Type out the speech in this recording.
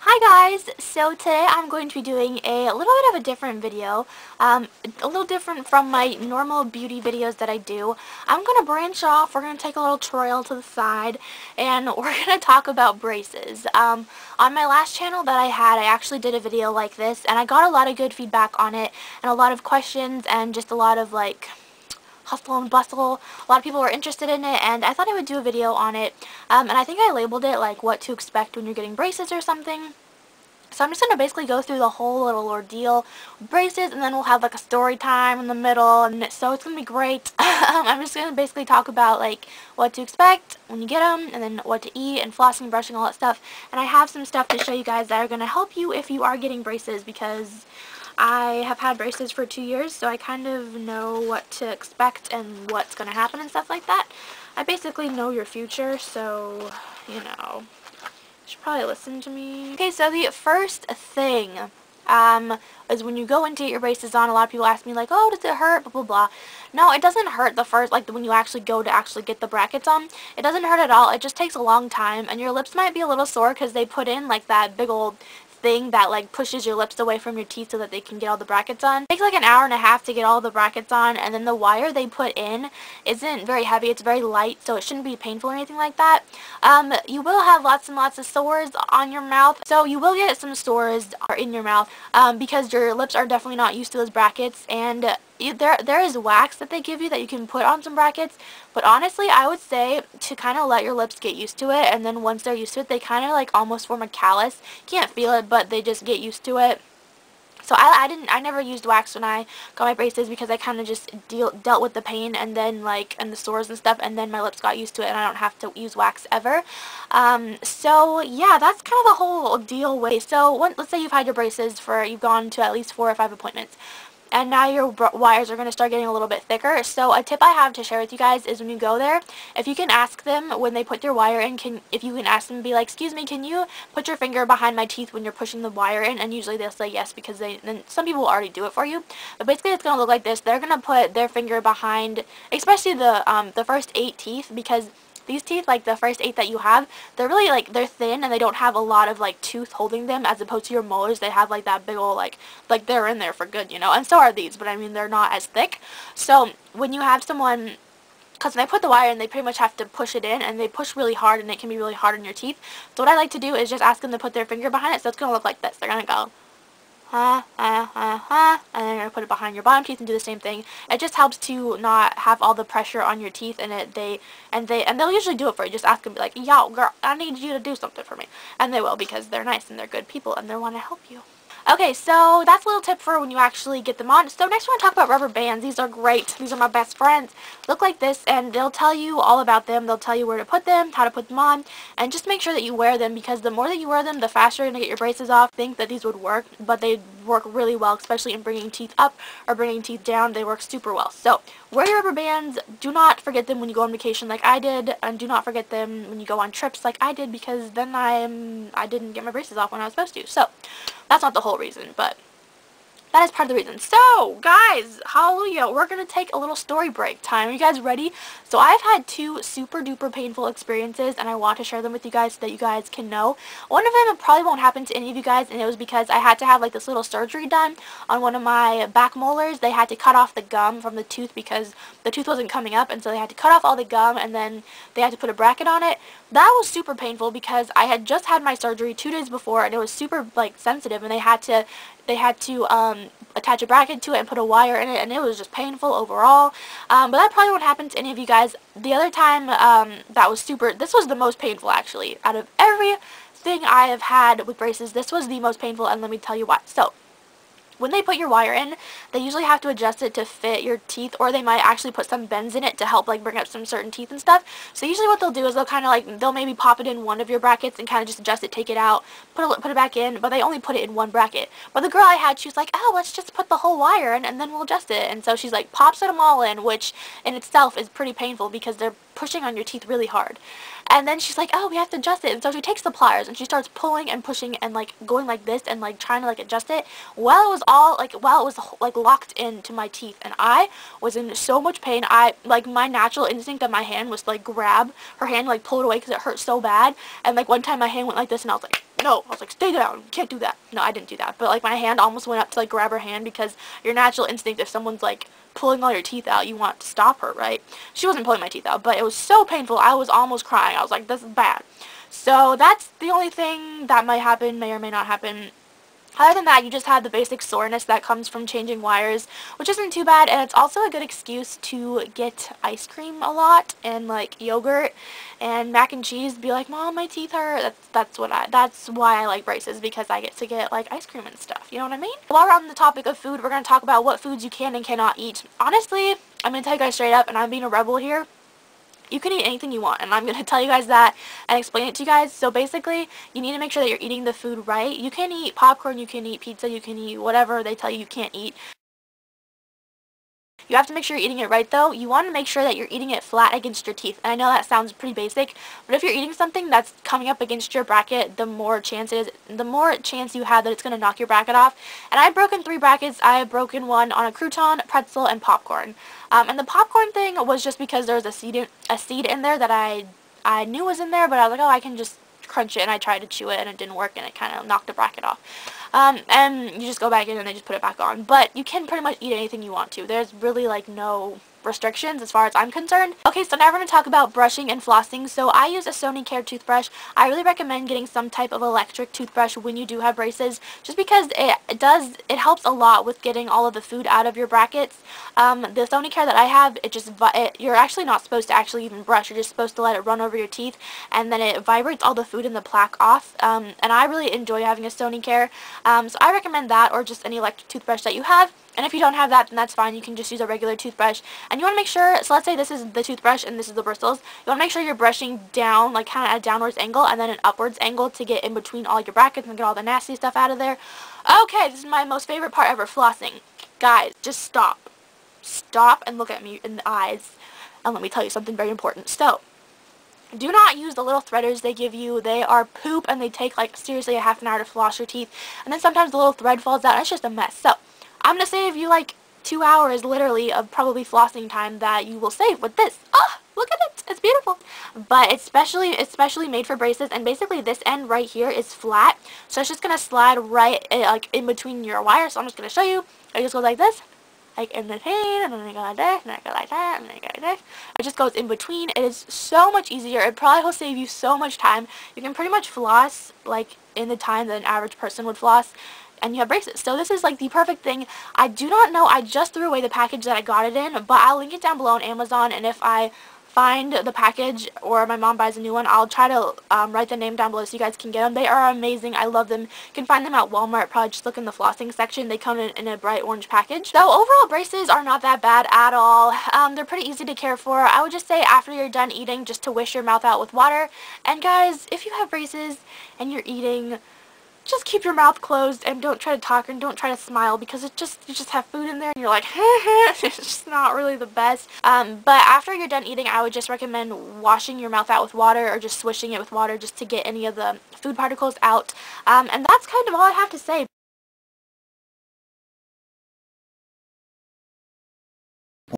Hi guys! So today I'm going to be doing a little bit of a different video, a little different from my normal beauty videos that I do. I'm going to branch off, we're going to take a little trail to the side, and we're going to talk about braces. On my last channel that I had, I actually did a video like this, and I got a lot of good feedback on it, and a lot of questions, and just a lot of like hustle and bustle. A lot of people were interested in it, and I thought I would do a video on it, and I think I labeled it like what to expect when you're getting braces or something. So I'm just going to basically go through the whole little ordeal with braces, and then we'll have like a story time in the middle, and so it's going to be great. I'm just going to basically talk about like what to expect when you get them, and then what to eat, and flossing, brushing, all that stuff. And I have some stuff to show you guys that are going to help you if you are getting braces, because I have had braces for 2 years, so I kind of know what to expect and what's going to happen and stuff like that. I basically know your future, so, you know, you should probably listen to me. Okay, so the first thing is when you go and get your braces on, a lot of people ask me like, oh, does it hurt, blah, blah, blah. No, it doesn't hurt the first, like when you actually go to actually get the brackets on. It doesn't hurt at all. It just takes a long time, and your lips might be a little sore because they put in like that big old thing that like pushes your lips away from your teeth so that they can get all the brackets on. It takes like an hour and a half to get all the brackets on, and then the wire they put in isn't very heavy. It's very light, so it shouldn't be painful or anything like that. You will have lots and lots of sores on your mouth, so you will get some sores in your mouth because your lips are definitely not used to those brackets, and there is wax that they give you that you can put on some brackets, but honestly I would say to kind of let your lips get used to it, and then once they're used to it they kind of like almost form a callus. You can't feel it, but they just get used to it. So I never used wax when I got my braces because I kind of just dealt with the pain and then and the sores and stuff, and then my lips got used to it and I don't have to use wax ever. So yeah, that's kind of the whole deal with it. So let's say you've had your braces you've gone to at least 4 or 5 appointments, and now your wires are going to start getting a little bit thicker. So a tip I have to share with you guys is when you go there, if you can ask them when they put your wire in, if you can ask them, be like, excuse me, can you put your finger behind my teeth when you're pushing the wire in? And usually they'll say yes, because then some people will already do it for you. But basically it's going to look like this. They're going to put their finger behind, especially the first 8 teeth, because these teeth, like the first 8 that you have, they're really they're thin and they don't have a lot of tooth holding them, as opposed to your molars. They have that big old like they're in there for good, you know, and so are these, but I mean they're not as thick. So when you have someone, because when they put the wire in, they pretty much have to push it in, and they push really hard, and it can be really hard on your teeth. So what I like to do is just ask them to put their finger behind it, so it's going to look like this. They're going to go and then you're going to put it behind your bottom teeth and do the same thing. It just helps to not have all the pressure on your teeth, and they'll usually do it for you. Just ask them, be like, yo girl, I need you to do something for me, and they will, because they're nice and they're good people and they want to help you. Okay, so that's a little tip for when you actually get them on. So next we're going to talk about rubber bands. These are great. These are my best friends. Look like this, and they'll tell you all about them. They'll tell you where to put them, how to put them on, and just make sure that you wear them, because the more that you wear them, the faster you're going to get your braces off. I think that these would work, but they work really well, especially in bringing teeth up or bringing teeth down. They work super well. So wear your rubber bands. Do not forget them when you go on vacation like I did, and do not forget them when you go on trips like I did, because then I didn't get my braces off when I was supposed to. So that's not the whole reason, but that is part of the reason. So, guys, hallelujah, we're going to take a little story break time. Are you guys ready? So, I've had 2 super duper painful experiences, and I want to share them with you guys so that you guys can know. One of them probably won't happen to any of you guys, and it was because I had to have this little surgery done on one of my back molars. They had to cut off the gum from the tooth because the tooth wasn't coming up, and so they had to cut off all the gum, and then they had to put a bracket on it. That was super painful because I had just had my surgery 2 days before, and it was super sensitive, and they had to attach a bracket to it and put a wire in it, and it was just painful overall. But that probably won't happen to any of you guys. The other time this was the most painful, actually. Out of everything I have had with braces, this was the most painful, and let me tell you why. So, when they put your wire in, they usually have to adjust it to fit your teeth, or they might actually put some bends in it to help bring up some certain teeth and stuff. So usually what they'll do is they'll kind of they'll maybe pop it in one of your brackets and kind of just adjust it, take it out, put it back in, but they only put it in one bracket. But the girl I had, she was like, oh, let's just put the whole wire in and then we'll adjust it. And so she's pops them all in, which in itself is pretty painful because they're pushing on your teeth really hard. And then she's like, oh, we have to adjust it. And so she takes the pliers and she starts pulling and pushing and going like this and trying to adjust it while it was locked into my teeth. And I was in so much pain. My natural instinct of my hand was grab her hand, pull it away because it hurt so bad. And one time my hand went like this, and I was like, no. I was like, stay down, you can't do that. No, I didn't do that, but like my hand almost went up to like grab her hand, because your natural instinct, if someone's like pulling all your teeth out, you want to stop her, right? She wasn't pulling my teeth out, but it was so painful. I was almost crying. I was like, this is bad. So that's the only thing that might happen, may or may not happen. Other than that, you just have the basic soreness that comes from changing wires, which isn't too bad, and it's also a good excuse to get ice cream a lot, and like yogurt and mac and cheese. Be like, Mom, my teeth hurt. That's why I like braces, because I get to get like ice cream and stuff. You know what I mean? While we're on the topic of food, we're gonna talk about what foods you can and cannot eat. Honestly, I'm gonna tell you guys straight up, and I'm being a rebel here. You can eat anything you want, and I'm going to tell you guys that and explain it to you guys. So basically, you need to make sure that you're eating the food right. You can eat popcorn, you can eat pizza, you can eat whatever they tell you can't eat. You have to make sure you're eating it right, though. You want to make sure that you're eating it flat against your teeth. And I know that sounds pretty basic, but if you're eating something that's coming up against your bracket, the more chance you have that it's going to knock your bracket off. And I've broken 3 brackets. I have broken one on a crouton, pretzel, and popcorn. And the popcorn thing was just because there was a seed in there that I knew was in there, but I was like, oh, I can just crunch it, and I tried to chew it, and it didn't work, and it kind of knocked the bracket off. And you just go back in and they just put it back on. But you can pretty much eat anything you want to. There's really like no restrictions as far as I'm concerned. Okay, so now we're going to talk about brushing and flossing. So I use a Sonicare toothbrush. I really recommend getting some type of electric toothbrush when you do have braces, just because it helps a lot with getting all of the food out of your brackets. The Sonicare that I have, you're actually not supposed to actually even brush. You're just supposed to let it run over your teeth, and then it vibrates all the food and the plaque off. And I really enjoy having a Sonicare. So I recommend that, or just any electric toothbrush that you have. And if you don't have that, then that's fine. You can just use a regular toothbrush. And you want to make sure, so let's say this is the toothbrush and this is the bristles. You want to make sure you're brushing down, like kind of at a downwards angle, and then an upwards angle to get in between all your brackets and get all the nasty stuff out of there. Okay, this is my most favorite part ever, flossing. Guys, just stop. Stop and look at me in the eyes. And let me tell you something very important. So, do not use the little threaders they give you. They are poop, and they take like seriously a half an hour to floss your teeth. And then sometimes the little thread falls out, and it's just a mess. So, I'm going to save you like 2 hours literally of probably flossing time that you will save with this. Ah, look at it. It's beautiful. But it's especially made for braces, and basically this end right here is flat. So it's just going to slide right like in between your wires. So I'm just going to show you. It just goes like this. Like in between, and then I go like this, and then I go like that, and then I go like this. It just goes in between. It is so much easier. It probably will save you so much time. You can pretty much floss like in the time that an average person would floss, and you have braces. So this is like the perfect thing. I do not know, I just threw away the package that I got it in, but I'll link it down below on Amazon, and if I find the package or my mom buys a new one, I'll try to write the name down below so you guys can get them. They are amazing. I love them. You can find them at Walmart. Probably just look in the flossing section. They come in a bright orange package. So overall, braces are not that bad at all. They're pretty easy to care for. I would just say after you're done eating, just to wish your mouth out with water. And guys, if you have braces and you're eating, just keep your mouth closed and don't try to talk and don't try to smile, because you just have food in there and you're like, it's just not really the best. But after you're done eating, I would just recommend washing your mouth out with water, or just swishing it with water just to get any of the food particles out. And that's kind of all I have to say.